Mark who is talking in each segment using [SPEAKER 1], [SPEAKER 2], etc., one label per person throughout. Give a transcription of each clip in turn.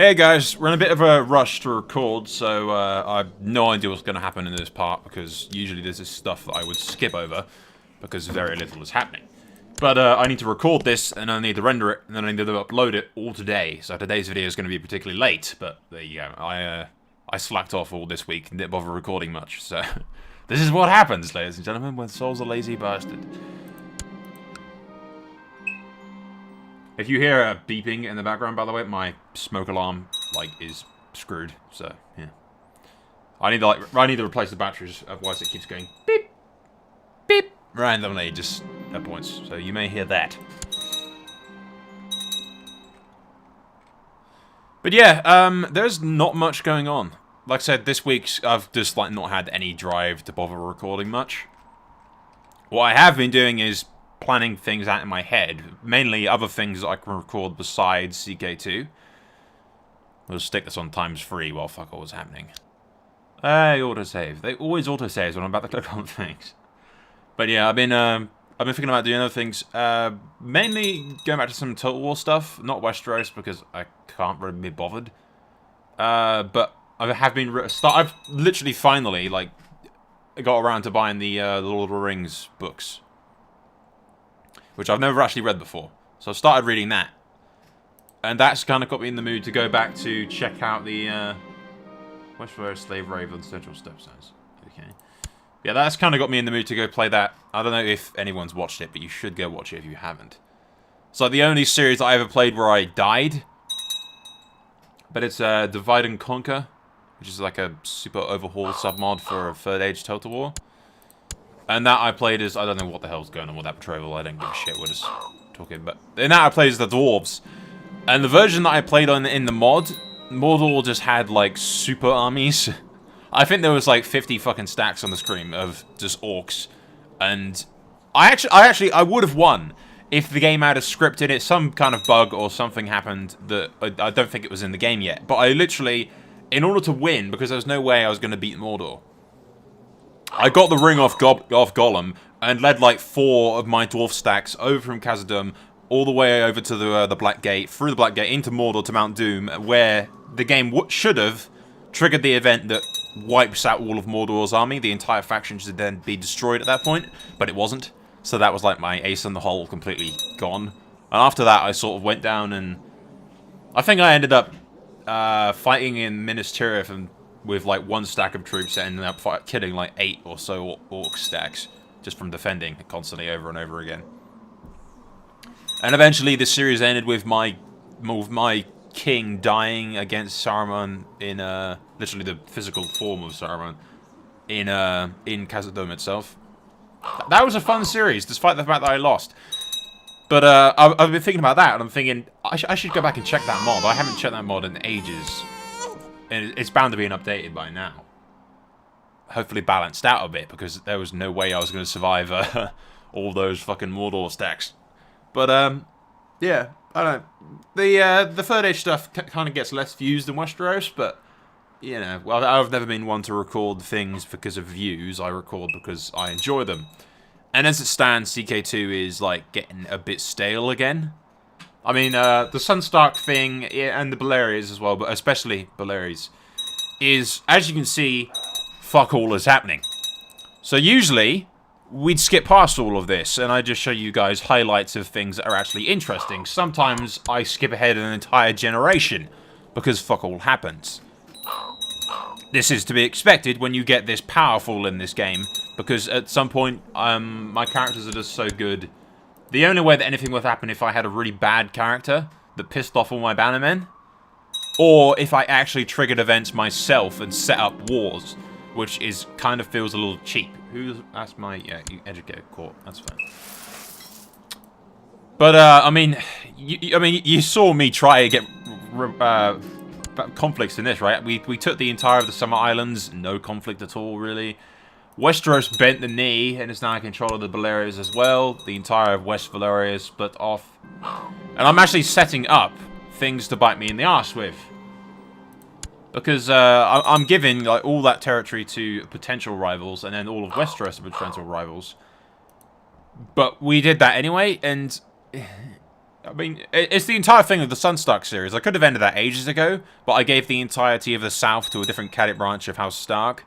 [SPEAKER 1] Hey guys, we're in a bit of a rush to record, so I have no idea what's going to happen in this part, because usually there's this stuff that I would skip over, because very little is happening. But I need to record this, and I need to render it, and then I need to upload it all today, so today's video is going to be particularly late, but there you go. I slacked off all this week and didn't bother recording much, so this is what happens, ladies and gentlemen, when Soul's a lazy bastard. If you hear a beeping in the background, by the way, my smoke alarm, like, is screwed, so, yeah. I need to replace the batteries, otherwise it keeps going beep, beep, randomly, just at points, so you may hear that. But yeah, there's not much going on. Like I said, this week, I've just, like, not had any drive to bother recording much. What I have been doing is planning things out in my head, mainly other things that I can record besides CK2. We'll stick this on ×3 while fuck all is happening. Hey, autosave. They always autosaves when I'm about to click on things. But yeah, I've been thinking about doing other things. Mainly going back to some Total War stuff, not Westeros because I can't really be bothered. But I have been I've literally finally like got around to buying the Lord of the Rings books, which I've never actually read before. So I started reading that. And that's kind of got me in the mood to go back to check out the Westeros Slave Raven Central Stepstones. Okay. Yeah, that's kind of got me in the mood to go play that. I don't know if anyone's watched it, but you should go watch it if you haven't. It's like the only series I ever played where I died. But it's Divide and Conquer, which is like a super overhauled submod for a 3rd Age Total War. And that I played as, I don't know what the hell's going on with that betrothal, I don't give a shit, we're just talking, but in that I played as the dwarves. And the version that I played on in the mod, Mordor just had like super armies. I think there was like 50 fucking stacks on the screen of just orcs. And I would have won if the game had a script in it, some kind of bug or something happened that I don't think it was in the game yet. But I literally, in order to win, because there was no way I was going to beat Mordor, I got the ring off Gollum and led like 4 of my dwarf stacks over from Khazad-dûm all the way over to the Black Gate, through the Black Gate into Mordor to Mount Doom, where the game should have triggered the event that wipes out all of Mordor's army. The entire faction should then be destroyed at that point, but it wasn't. So that was like my ace in the hole, completely gone. And after that, I sort of went down and I think I ended up fighting in Minas Tirith and with like 1 stack of troops and ended up killing like 8 or so orc stacks just from defending constantly over and over again. And eventually this series ended with my king dying against Saruman in literally the physical form of Saruman in Khazad-dûm itself. That was a fun series, despite the fact that I lost. But I've been thinking about that, and I'm thinking I should go back and check that mod. I haven't checked that mod in ages. And it's bound to be updated by now. Hopefully balanced out a bit, because there was no way I was going to survive all those fucking Mordor stacks. But, yeah, I don't know. The 3rd Age stuff kind of gets less views than Westeros, but, you know, well, I've never been one to record things because of views. I record because I enjoy them. And as it stands, CK2 is, like, getting a bit stale again. I mean, the Sunstark thing, and the Belaerys as well, but especially Belaerys, is, as you can see, fuck all is happening. So usually, we'd skip past all of this, and I just show you guys highlights of things that are actually interesting. Sometimes I skip ahead an entire generation, because fuck all happens. This is to be expected when you get this powerful in this game, because at some point, my characters are just so good. The only way that anything would happen if I had a really bad character that pissed off all my bannermen, or if I actually triggered events myself and set up wars, which is kind of feels a little cheap. That's my, yeah, you educated court, that's fine. But, I mean, you saw me try to get conflicts in this, right? We took the entire of the Summer Islands, no conflict at all, really. Westeros bent the knee and is now in control of the Belaerys as well. The entire of West Valyria is split off. And I'm actually setting up things to bite me in the arse with. Because I'm giving like all that territory to potential rivals, and then all of Westeros to potential rivals. But we did that anyway, and I mean, it's the entire thing of the Sunstark series. I could have ended that ages ago, but I gave the entirety of the South to a different cadet branch of House Stark.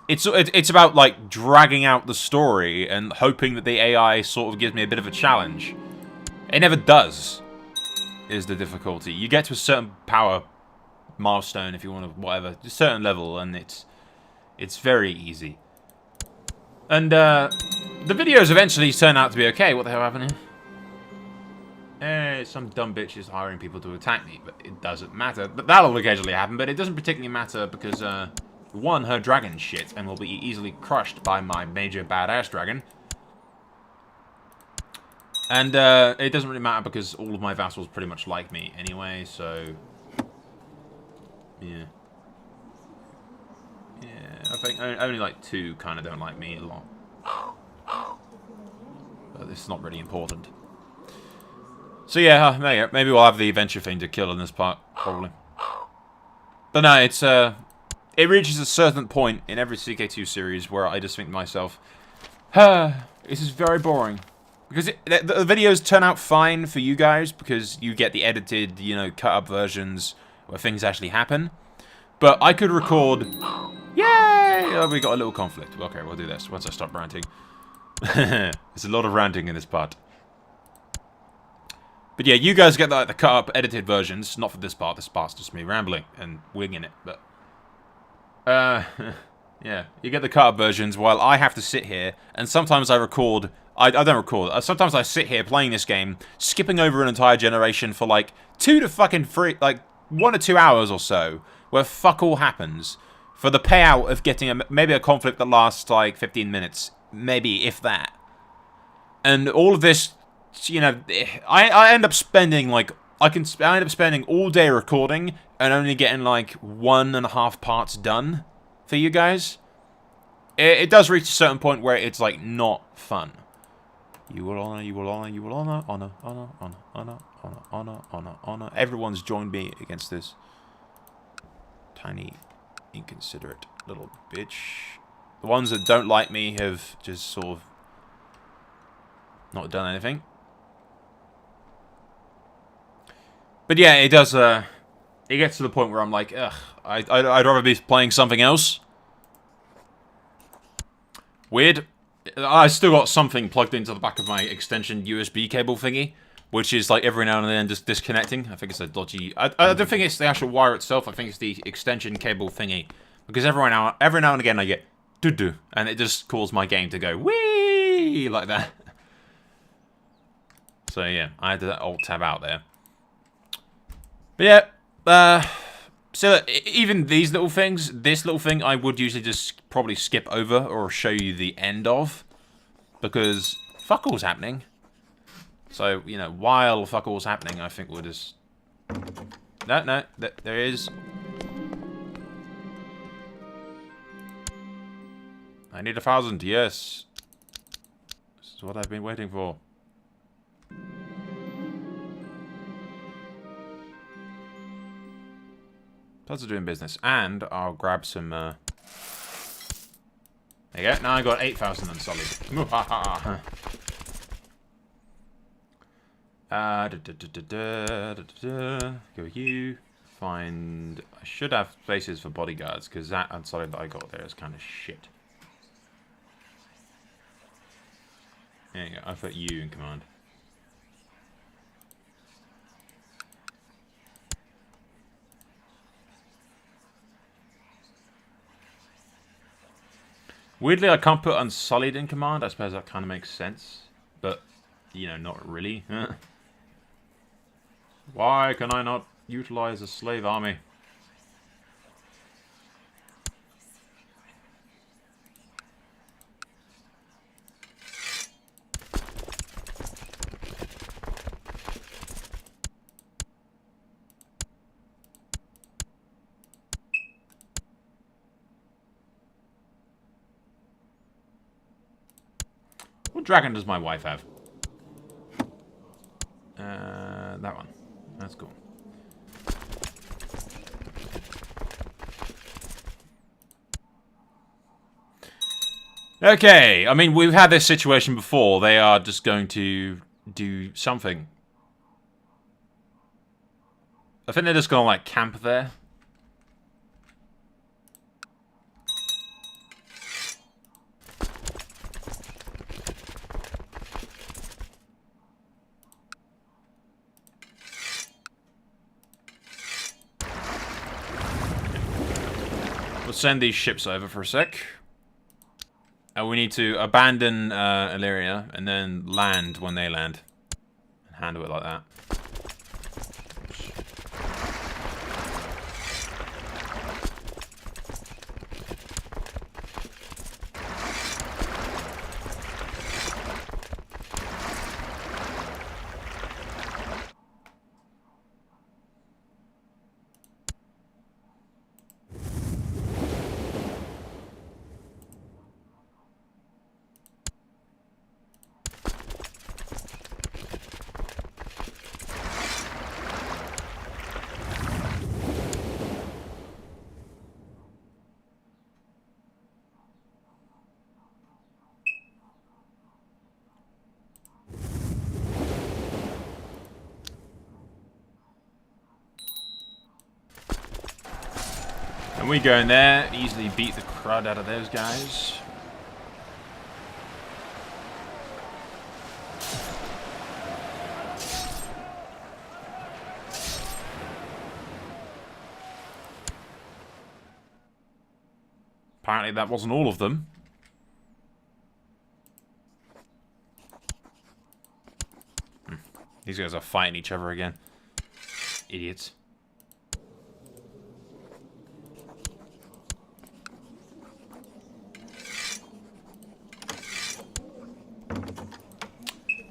[SPEAKER 1] It's about, like, dragging out the story and hoping that the AI sort of gives me a bit of a challenge. It never does, is the difficulty. You get to a certain power milestone, if you want to, whatever, a certain level, and it's very easy. And, the videos eventually turn out to be okay. What the hell happened here? Some dumb bitch is hiring people to attack me, but it doesn't matter. But that'll occasionally happen, but it doesn't particularly matter because, one, her dragon's shit and will be easily crushed by my major badass dragon. And, it doesn't really matter because all of my vassals pretty much like me anyway, so... Yeah. Yeah, I think only, like, 2 kind of don't like me a lot. But it's not really important. So yeah, there you go. Maybe we'll have the adventure thing to kill in this part, probably. But no, it's, it reaches a certain point in every CK2 series where I just think to myself, this is very boring. Because the videos turn out fine for you guys, because you get the edited, you know, cut-up versions where things actually happen. But I could record... Yay! Oh, we got a little conflict. Okay, we'll do this once I stop ranting. There's a lot of ranting in this part. But yeah, you guys get the cut-up, edited versions. Not for this part. This part's just me rambling and winging it. But yeah, you get the cut-up versions while I have to sit here. And sometimes I record... I don't record. Sometimes I sit here playing this game, skipping over an entire generation for like 2 to fucking 3... Like 1 or 2 hours or so. Where fuck all happens. For the payout of getting maybe a conflict that lasts like 15 minutes. Maybe, if that. And all of this... You know, I end up spending like I end up spending all day recording and only getting like 1.5 parts done for you guys. It does reach a certain point where it's like not fun. You will honor, you will honor, you will honor, honor, honor, honor, honor, honor, honor, honor, honor. Everyone's joined me against this tiny, inconsiderate little bitch. The ones that don't like me have just sort of not done anything. But yeah, it does, it gets to the point where I'm like, ugh, I'd rather be playing something else. Weird. I still got something plugged into the back of my extension USB cable thingy, which is like every now and then just disconnecting. I think it's a dodgy... I don't think it's the actual wire itself, I think it's the extension cable thingy. Because every now and again I get doo-doo, and it just calls my game to go whee like that. So yeah, I had to alt-tab out there. But yeah, so even these little things, this little thing I would usually just probably skip over or show you the end of. Because fuck all's happening. So, you know, while fuck all's happening, I think we'll just... No, there is... I need 1,000, yes. This is what I've been waiting for. Plus are doing business. And I'll grab some, There you go. Now I got 8,000 unsullied. Go you. Find... I should have places for bodyguards, because that unsullied that I got there is kind of shit. There you go. I'll put you in command. Weirdly, I can't put Unsullied in command. I suppose that kind of makes sense. But, you know, not really. Why can I not utilize a slave army? What dragon does my wife have? That one. That's cool. Okay, I mean, we've had this situation before. They are just going to do something. I think they're just gonna, like, camp there. We'll send these ships over for a sec. We need to abandon Illyria and then land when they land. And handle it like that. And we go in there, easily beat the crud out of those guys. Apparently that wasn't all of them. These guys are fighting each other again. Idiots.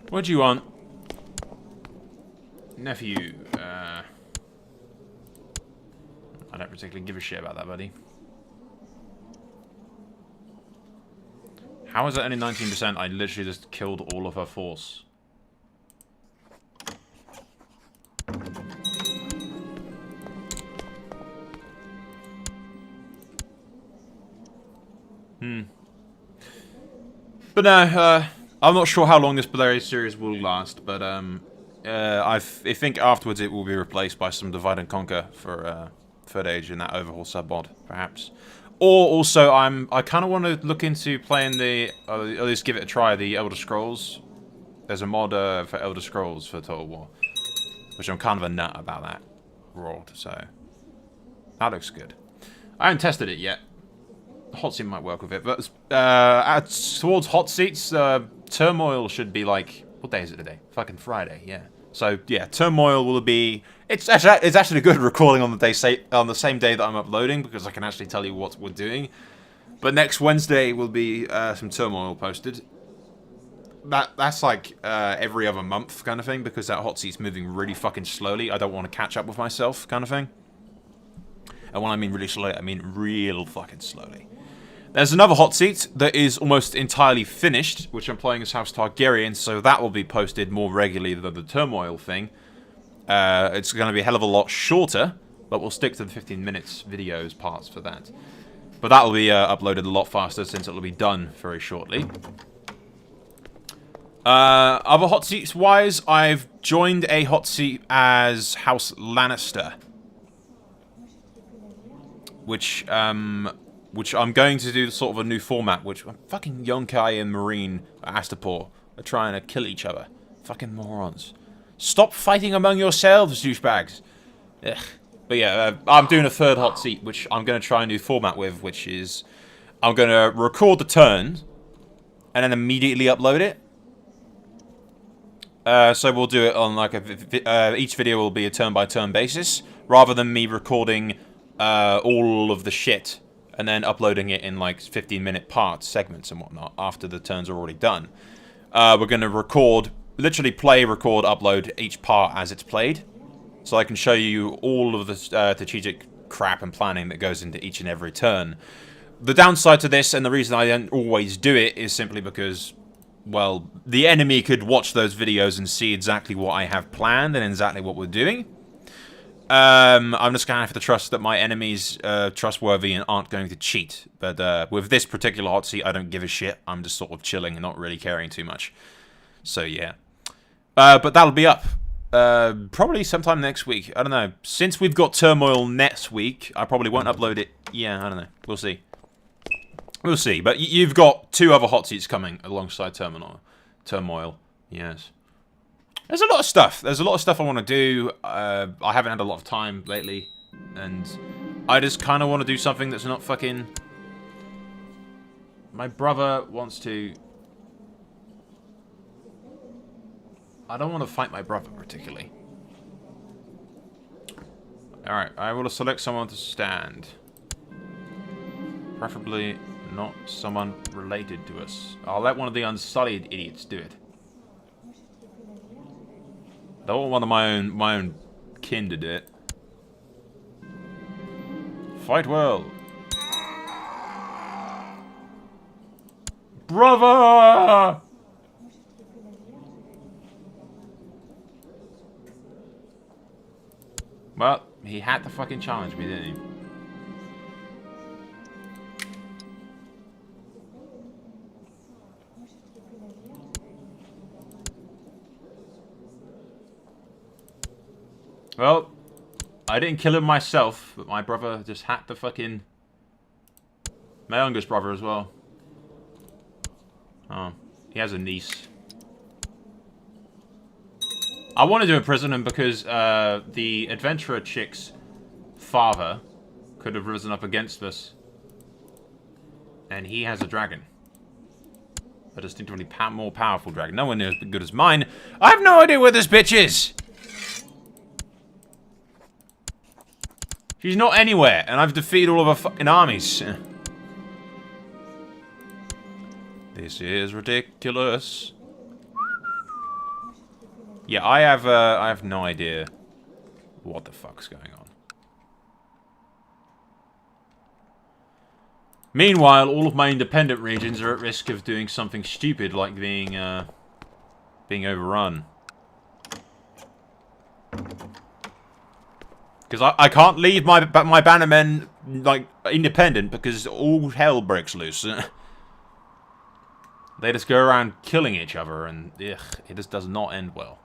[SPEAKER 1] What do you want? Nephew, I don't particularly give a shit about that, buddy. How is it only 19%? I literally just killed all of her force. But no, I'm not sure how long this Belaerys series will last, but I think afterwards it will be replaced by some Divide and Conquer for Third Age in that overhaul sub-mod, perhaps. Or also, I kind of want to look into playing the, or at least give it a try, the Elder Scrolls. There's a mod for Elder Scrolls for Total War, which I'm kind of a nut about that world, so that looks good. I haven't tested it yet. The hot seat might work with it, but towards hot seats, Turmoil should be like, what day is it today? Fucking Friday, yeah. So yeah, Turmoil will be. It's actually good recording on the same day that I'm uploading because I can actually tell you what we're doing. But next Wednesday will be some Turmoil posted. That's like every other month kind of thing because that hot seat's moving really fucking slowly. I don't want to catch up with myself kind of thing. And when I mean really slowly, I mean real fucking slowly. There's another hot seat that is almost entirely finished, which I'm playing as House Targaryen, so that will be posted more regularly than the Turmoil thing. It's going to be a hell of a lot shorter, but we'll stick to the 15 minutes videos parts for that. But that will be uploaded a lot faster since it will be done very shortly. Other hot seats wise, I've joined a hot seat as House Lannister. Which I'm going to do sort of a new format, which fucking Yonkai and Marine Astapor are trying to kill each other. Fucking morons. Stop fighting among yourselves, douchebags. Ugh. But yeah, I'm doing a third hot seat, which I'm going to try a new format with, which is I'm going to record the turn and then immediately upload it. So we'll do it on like each video will be a turn-by-turn basis, rather than me recording all of the shit and then uploading it in like 15-minute parts, segments and whatnot after the turns are already done. We're going to record, literally play, record, upload each part as it's played. So I can show you all of the strategic crap and planning that goes into each and every turn. The downside to this, and the reason I don't always do it, is simply because, well, the enemy could watch those videos and see exactly what I have planned and exactly what we're doing. I'm just going to have to trust that my enemies are trustworthy and aren't going to cheat. But with this particular hot seat, I don't give a shit. I'm just sort of chilling and not really caring too much. So yeah. But that'll be up. Probably sometime next week. I don't know. Since we've got Turmoil next week, I probably won't upload it. Yeah, I don't know. We'll see. We'll see. But you've got 2 other hot seats coming alongside Turmoil. Yes. There's a lot of stuff. There's a lot of stuff I want to do. I haven't had a lot of time lately. And I just kind of want to do something that's not fucking... My brother wants to... I don't want to fight my brother, particularly. Alright, I will select someone to stand. Preferably not someone related to us. I'll let one of the Unsullied idiots do it. I don't want one of my own kin to do it. Fight well. Brother! Well, he had to fucking challenge me, didn't he? Well, I didn't kill him myself, but my brother just had to fucking... My youngest brother as well. Oh, he has a niece. I wanted to imprison him because the adventurer chick's father could have risen up against us. And he has a dragon. A distinctively more powerful dragon. No one near as good as mine. I have no idea where this bitch is! She's not anywhere, and I've defeated all of her fucking armies. This is ridiculous. Yeah, I have no idea what the fuck's going on. Meanwhile, all of my independent regions are at risk of doing something stupid like being overrun. Because I can't leave my bannermen, like, independent because all hell breaks loose. They just go around killing each other and, ugh, it just does not end well.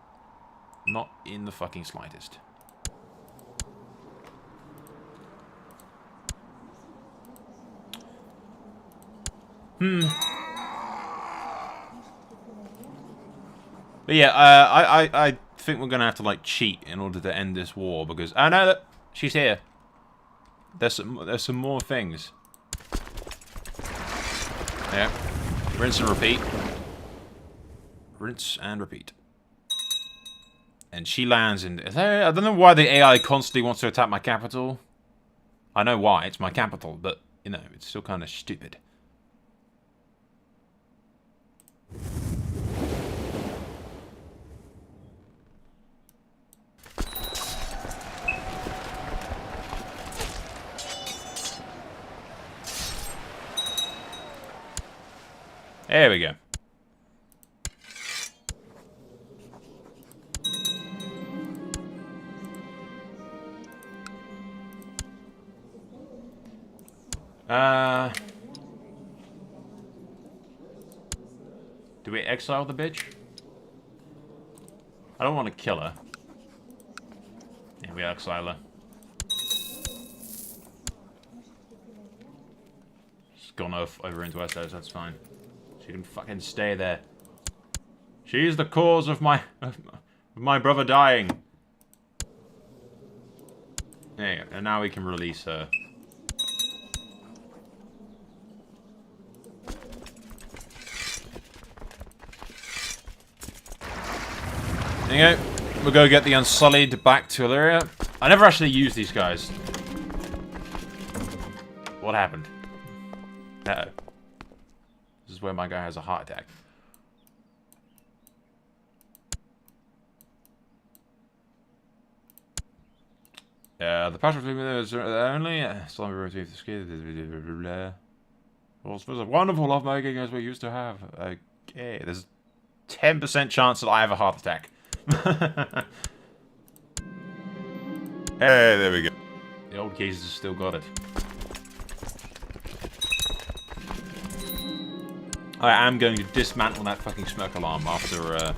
[SPEAKER 1] Not in the fucking slightest. But yeah, I think we're gonna have to like cheat in order to end this war because I know that she's here. There's some more things. Yeah, rinse and repeat. Rinse and repeat. And she lands in. I don't know why the AI constantly wants to attack my capital. I know why, it's my capital, but you know it's still kind of stupid. There we go. Do we exile the bitch? I don't want to kill her. Yeah, we exile her. She's gone over into Westeros, that's fine. She can fucking stay there. She's the cause of my brother dying. There you go. And now we can release her. There you go. We'll go get the Unsullied back to Illyria. I never actually used these guys. What happened? Uh-oh. This is where my guy has a heart attack. The passion between those only. Slumber retrieve the skill. Well, it's a wonderful lovemaking as we used to have. Okay, there's 10% chance that I have a heart attack. Hey, there we go. The old cases have still got it. I am going to dismantle that fucking smoke alarm after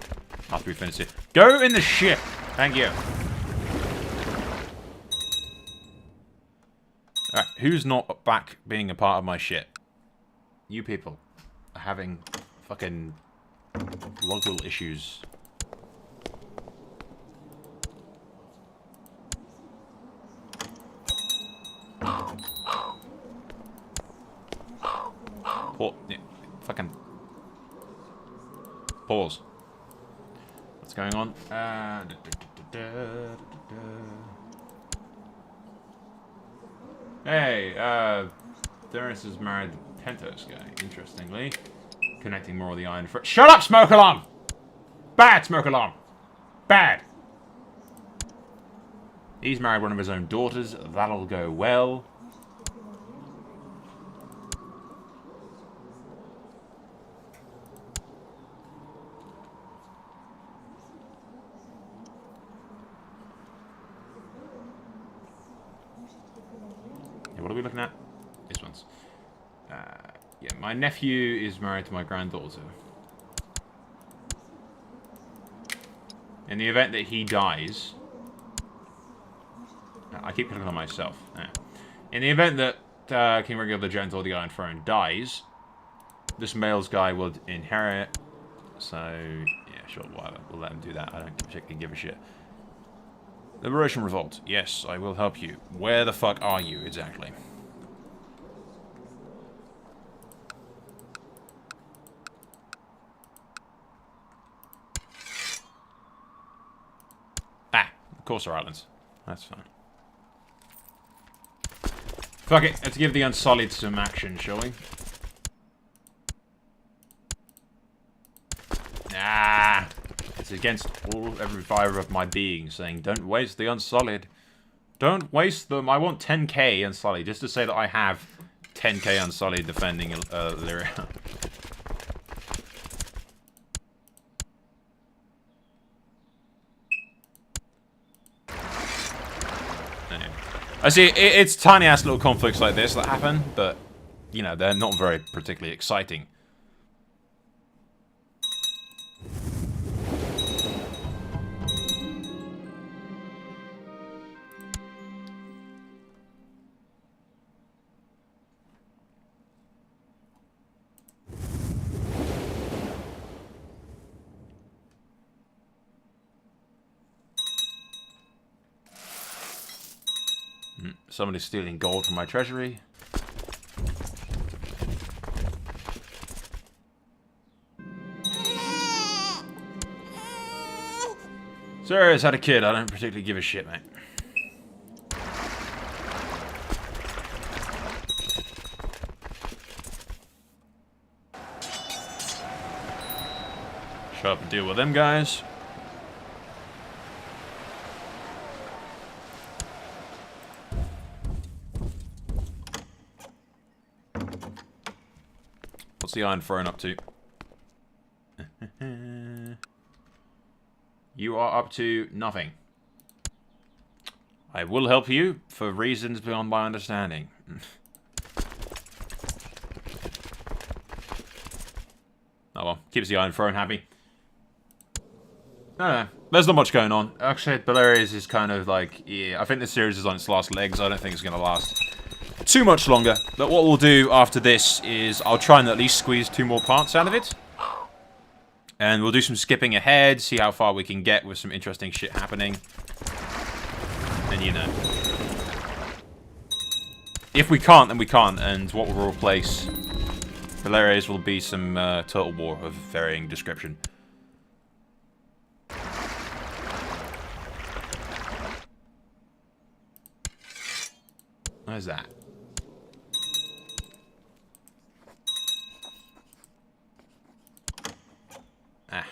[SPEAKER 1] we finish it. Go in the ship. Thank you. Alright, who's not back being a part of my shit? You people are having fucking local issues. Fucking pause. What's going on? Hey, Belaerys is married to Pentos guy, interestingly. Connecting more of the iron for— Shut up, smoke alarm! Bad smoke alarm! Bad! He's married one of his own daughters. That'll go well. What are we looking at? This one's. Yeah, my nephew is married to my granddaughter. In the event that he dies... I keep clicking on myself. In the event that King Rhaegar the Gentle, the Iron Throne, dies, this male's guy will inherit. So, yeah, sure, whatever. We'll let him do that. I don't particularly give a shit. Liberation Revolt. Yes, I will help you. Where the fuck are you, exactly? Ah, Corsair Islands. That's fine. Fuck it, let's give the Unsullied some action, shall we? Nah. It's against every fibre of my being, saying, don't waste the Unsullied. Don't waste them. I want 10k Unsullied, just to say that I have 10k Unsullied defending Lyria. Anyway. I see, it's tiny-ass little conflicts like this that happen, but, you know, they're not very particularly exciting. Somebody's stealing gold from my treasury. Sarah's had a kid. I don't particularly give a shit, mate. Shut up and deal with them guys. What's the Iron Throne up to? You are up to nothing. I will help you for reasons beyond my understanding. Oh well, keeps the Iron Throne happy. No, there's not much going on. Actually, Belaerys is kind of like, yeah, I think this series is on its last legs. I don't think it's going to last too much longer. But what we'll do after this is I'll try and at least squeeze 2 more parts out of it. And we'll do some skipping ahead, see how far we can get with some interesting shit happening. And you know. If we can't, then we can't. And what will replace Belaerys will be some Total War of varying description. Where's that? Ah.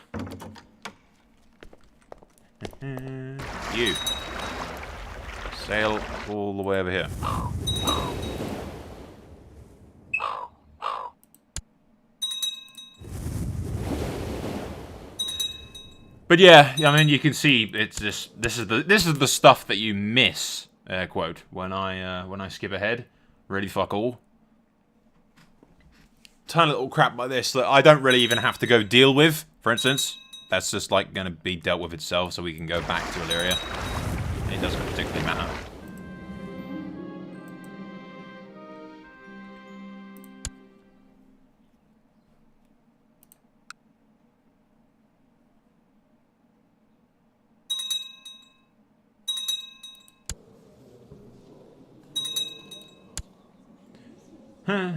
[SPEAKER 1] You. Sail all the way over here. But yeah, I mean, you can see it's just this is the stuff that you miss, air quote, when I skip ahead. Really fuck all. Tiny little crap like this that I don't really even have to go deal with. For instance, that's just like going to be dealt with itself, so we can go back to Illyria. It doesn't particularly matter. Huh.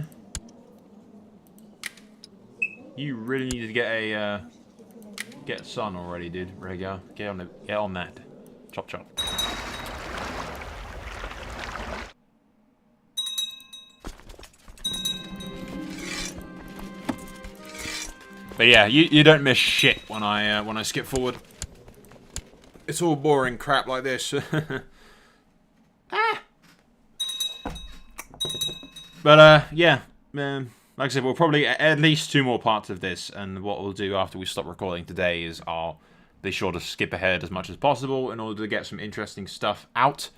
[SPEAKER 1] You really need to get sun already, dude. Rhaegar. Get on that. Chop chop. But yeah, you don't miss shit when I skip forward. It's all boring crap like this. But yeah, like I said, we'll probably at least 2 more parts of this, and what we'll do after we stop recording today is I'll be sure to skip ahead as much as possible in order to get some interesting stuff out.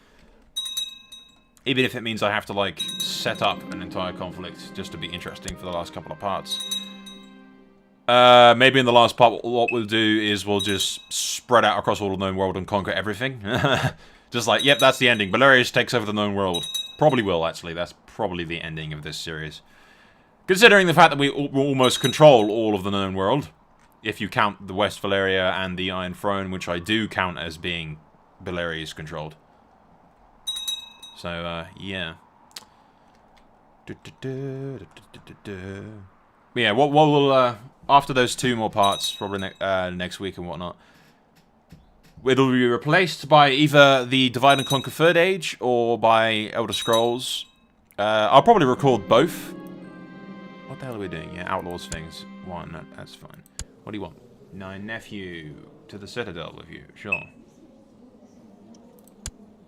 [SPEAKER 1] Even if it means I have to, like, set up an entire conflict just to be interesting for the last couple of parts. Maybe in the last part, what we'll do is we'll just spread out across all the known world and conquer everything. Just like, yep, that's the ending. Belaerys takes over the known world. Probably will, actually. That's probably the ending of this series. Considering the fact that we almost control all of the known world, if you count the West Valyria and the Iron Throne, which I do count as being Belaerys controlled. So, yeah. Yeah, what we'll, after those 2 more parts, probably next week and whatnot, it'll be replaced by either the Divide and Conquer 3rd Age or by Elder Scrolls. I'll probably record both. What the hell are we doing? Yeah, Outlaws things. 1, that's fine. What do you want? 9 nephew to the Citadel with you. Sure.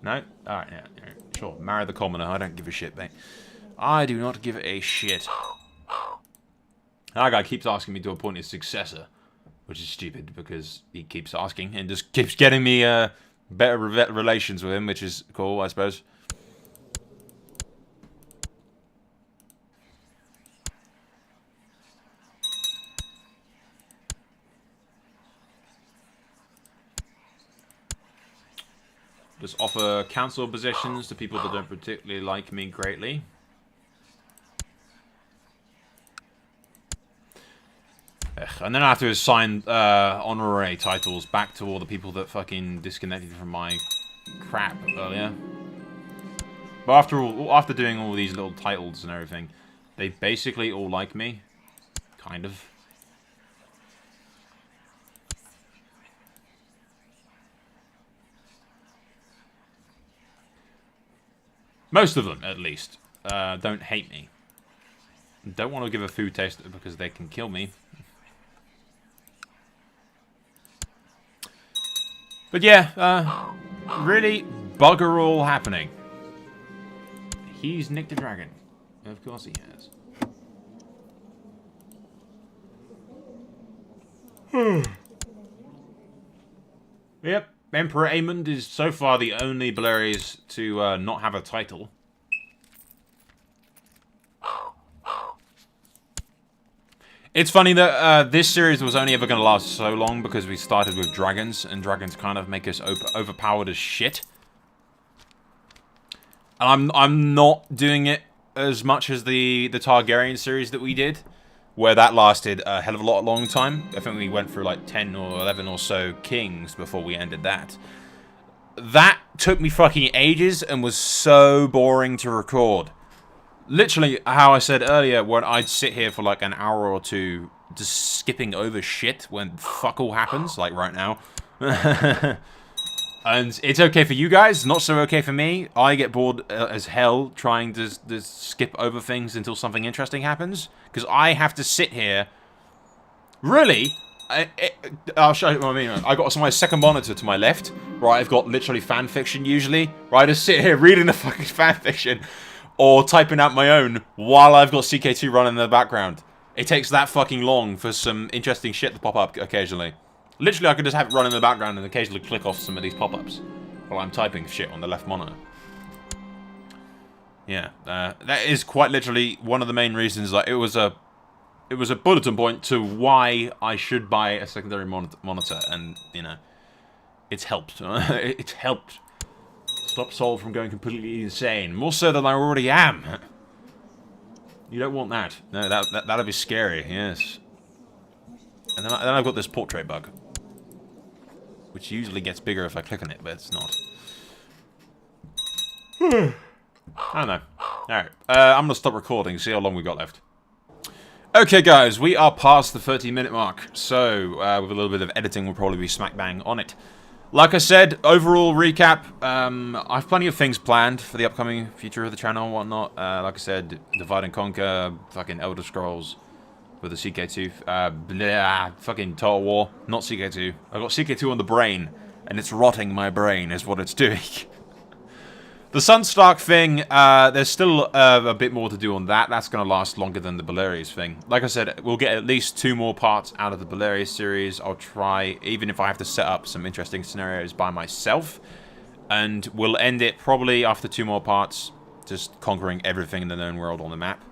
[SPEAKER 1] No? Alright, yeah, sure. Marry the commoner. I don't give a shit, mate. I do not give a shit. That guy keeps asking me to appoint his successor, which is stupid because he keeps asking and just keeps getting me better relations with him, which is cool, I suppose. Just offer council positions to people that don't particularly like me greatly. And then I have to assign honorary titles back to all the people that fucking disconnected from my crap earlier. But after doing all these little titles and everything, they basically all like me. Kind of. Most of them, at least, don't hate me. Don't want to give a food taste because they can kill me. But yeah, really bugger all happening. He's nicked a dragon. Of course he has. Yep, Emperor Aemond is so far the only Belaerys to not have a title. It's funny that this series was only ever going to last so long because we started with dragons, and dragons kind of make us overpowered as shit. And I'm not doing it as much as the Targaryen series that we did, where that lasted a hell of a long time. I think we went through like 10 or 11 or so kings before we ended that. That took me fucking ages and was so boring to record. Literally, how I said earlier, when I'd sit here for like an hour or 2 just skipping over shit when fuck all happens, like right now. And it's okay for you guys, not so okay for me. I get bored as hell trying to skip over things until something interesting happens. Because I have to sit here... Really? I'll show you what I mean. I got my second monitor to my left, right? I've got literally fan fiction usually, right? I just sit here reading the fucking fan fiction. Or typing out my own while I've got CK2 running in the background. It takes that fucking long for some interesting shit to pop up occasionally. Literally, I could just have it run in the background and occasionally click off some of these pop-ups while I'm typing shit on the left monitor. Yeah, that is quite literally one of the main reasons. Like, it was a it was a bulletin point to why I should buy a secondary monitor, and, you know, it's helped. It's helped stop Soul from going completely insane. More so than I already am. You don't want that. No, that'd be scary, yes. And then I've got this portrait bug, which usually gets bigger if I click on it, but it's not. I don't know. Alright, I'm gonna stop recording, see how long we got left. Okay, guys, we are past the 30-minute mark, so with a little bit of editing, we'll probably be smack bang on it. Like I said, overall recap, I have plenty of things planned for the upcoming future of the channel and whatnot. Like I said, Divide and Conquer, fucking Elder Scrolls with the CK2, fucking Total War, not CK2. I've got CK2 on the brain, and it's rotting my brain is what it's doing. The Sunstark thing, there's still a bit more to do on that. That's going to last longer than the Belaerys thing. Like I said, we'll get at least 2 more parts out of the Belaerys series. I'll try, even if I have to set up some interesting scenarios by myself. And we'll end it probably after 2 more parts, just conquering everything in the known world on the map.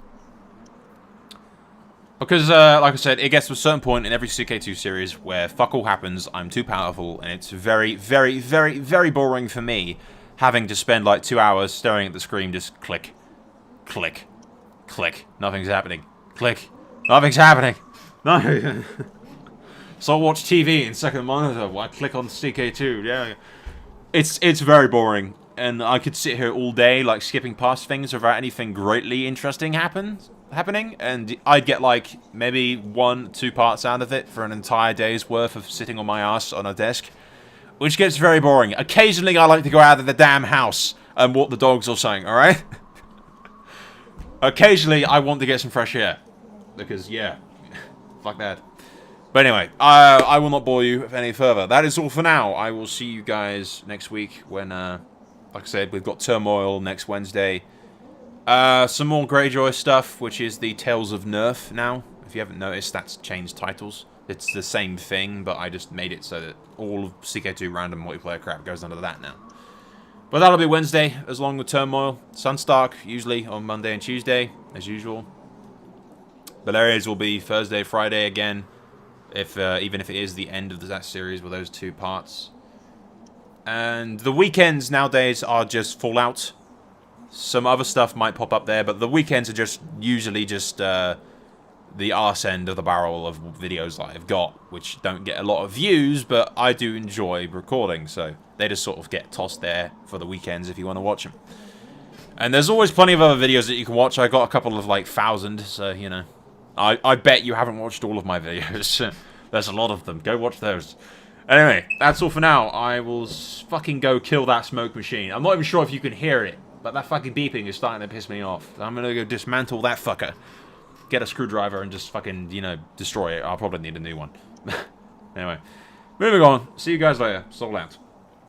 [SPEAKER 1] Because, like I said, it gets to a certain point in every CK2 series where fuck all happens, I'm too powerful, and it's very, very, very, very boring for me having to spend like 2 hours staring at the screen, just click, click, click. Nothing's happening. Click. Nothing's happening. No. So I'll watch TV in second monitor while I click on CK2. Yeah. It's very boring. And I could sit here all day, like, skipping past things without anything greatly interesting happening. And I'd get, like, maybe 1-2 parts out of it for an entire day's worth of sitting on my ass on a desk. Which gets very boring. Occasionally, I like to go out of the damn house and walk the dogs or something, alright? Occasionally, I want to get some fresh air. Because, yeah, fuck that. But anyway, I will not bore you any further. That is all for now. I will see you guys next week when, like I said, we've got Turmoil next Wednesday. Some more Greyjoy stuff, which is the Tales of Nerf now. If you haven't noticed, that's changed titles. It's the same thing, but I just made it so that all of CK2 random multiplayer crap goes under that now. But that'll be Wednesday, as long with Turmoil. Sunstark, usually on Monday and Tuesday, as usual. Belaerys will be Thursday, Friday again, even if it is the end of that series with those 2 parts. And the weekends nowadays are just Fallout. Some other stuff might pop up there, but the weekends are just usually just the arse end of the barrel of videos that I've got, which don't get a lot of views, but I do enjoy recording, so they just sort of get tossed there for the weekends if you want to watch them. And there's always plenty of other videos that you can watch. I got a couple of, like, 1,000, so, you know. I bet you haven't watched all of my videos. There's a lot of them. Go watch those. Anyway, that's all for now. I will fucking go kill that smoke machine. I'm not even sure if you can hear it, but that fucking beeping is starting to piss me off. I'm gonna go dismantle that fucker. Get a screwdriver and just fucking, you know, destroy it. I'll probably need a new one. Anyway, moving on. See you guys later. Soul out.